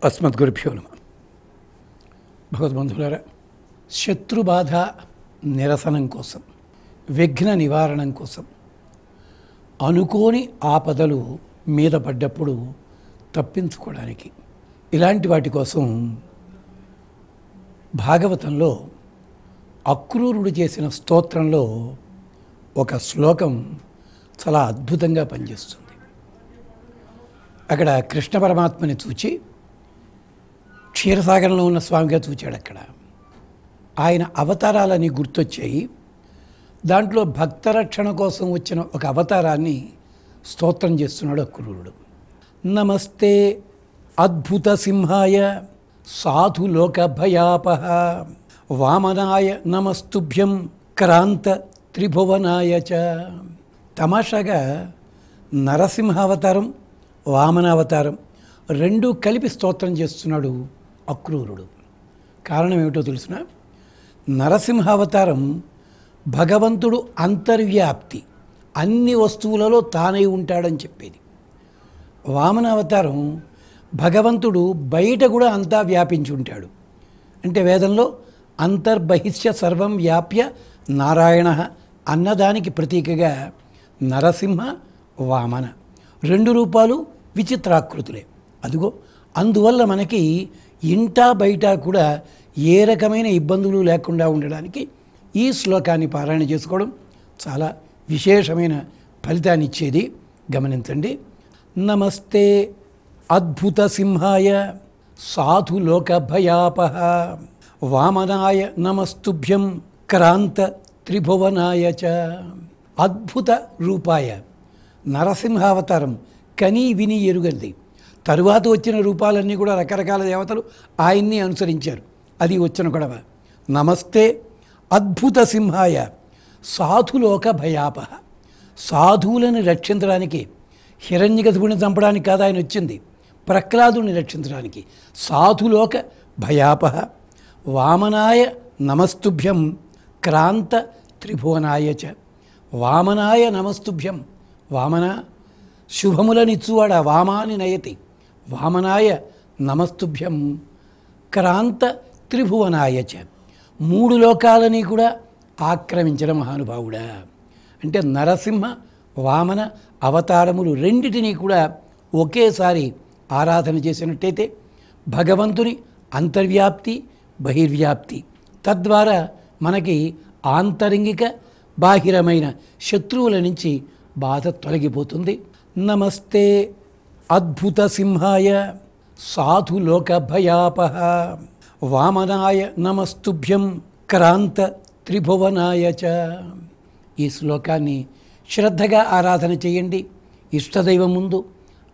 అస్మద్గురుభ్యో నమః. భగవద్బంధువులారా, శత్రుబాధ నిరసనం కోసం, విఘ్న నివారణం కోసం, అనుకోని ఆపదలు మీద పడ్డప్పుడు తప్పించుకోవడానికి, ఇలాంటి వాటి కోసం భాగవతంలో అక్రూరుడు చేసిన స్తోత్రంలో ఒక శ్లోకం చాలా అద్భుతంగా పనిచేస్తుంది. అక్కడ కృష్ణ పరమాత్మని చూచి క్షీరసాగరంలో ఉన్న స్వామిగా చూచాడు. అక్కడ ఆయన అవతారాలని గుర్తొచ్చాయి. దాంట్లో భక్తరక్షణ కోసం వచ్చిన ఒక అవతారాన్ని స్తోత్రం చేస్తున్నాడు అక్రూరుడు. నమస్తే అద్భుత సింహాయ సాధులోక భయాపహ వామనాయ నమస్తుభ్యం క్రాంత త్రిభువనాయ చ. తమాషాగా నరసింహావతారం, వామనావతారం రెండూ కలిపి స్తోత్రం చేస్తున్నాడు అక్రూరుడు. కారణం ఏమిటో తెలుసిన? నరసింహావతారం భగవంతుడు అంతర్వ్యాప్తి, అన్ని వస్తువులలో తానై ఉంటాడని చెప్పేది. వామనావతారం భగవంతుడు బయట కూడా అంతా వ్యాపించి ఉంటాడు. అంటే వేదంలో అంతర్బహిష్య సర్వం వ్యాప్య నారాయణ అన్నదానికి ప్రతీకగా నరసింహ వామన రెండు రూపాలు విచిత్రాకృతులే. అదిగో అందువల్ల మనకి ఇంటా బయట కూడా ఏ రకమైన ఇబ్బందులు లేకుండా ఉండడానికి ఈ శ్లోకాన్ని పారాయణ చేసుకోవడం చాలా విశేషమైన ఫలితాన్ని ఇచ్చేది. గమనించండి. నమస్తే అద్భుత సింహాయ సాధులోక భయాపహ వామనాయ నమస్తుభ్యం క్రాంత త్రిభువనాయ చ. అద్భుత రూపాయ, నరసింహావతారం కనీ విని ఎరుగంది. తరువాత వచ్చిన రూపాలన్నీ కూడా రకరకాల దేవతలు ఆయన్ని అనుసరించారు. అది వచ్చిన గొడవ. నమస్తే అద్భుత సింహాయ సాధులోక భయాపహ. సాధువులను రక్షించడానికి, హిరణ్యకశిపుడిని చంపడానికి కాదు ఆయన వచ్చింది, ప్రహ్లాదుని రక్షించడానికి. సాధులోక భయాపహ వామనాయ నమస్తుభ్యం క్రాంత త్రిభువనాయ చ. వామనాయ నమస్తుభ్యం. వామన శుభములనిచ్చువాడా, వామాని నయతి. వామనాయ నమస్తుభ్యం క్రాంత త్రిభువనాయ చ. మూడు లోకాలని కూడా ఆక్రమించిన మహానుభావుడా. అంటే నరసింహ వామన అవతారములు రెండిటినీ కూడా ఒకేసారి ఆరాధన చేసినట్టయితే భగవంతుని అంతర్వ్యాప్తి, బహిర్వ్యాప్తి, తద్వారా మనకి ఆంతరంగిక బాహిరమైన శత్రువుల నుంచి బాధ తొలగిపోతుంది. నమస్తే అద్భుత సింహాయ సాధులోక భయాపహ వామనాయ నమస్తుభ్యం క్రాంత త్రిభువనాయ చ. ఈ శ్లోకాన్ని శ్రద్ధగా ఆరాధన చేయండి. ఇష్టదైవం ముందు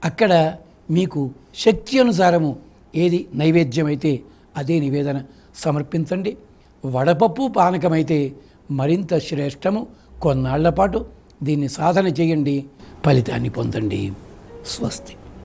అక్కడ మీకు శక్తి అనుసారము ఏది నైవేద్యమైతే అదే నివేదన సమర్పించండి. వడపప్పు పానకమైతే మరింత శ్రేష్టము. కొన్నాళ్ల పాటు దీన్ని సాధన చేయండి, ఫలితాన్ని పొందండి. స్వస్తి.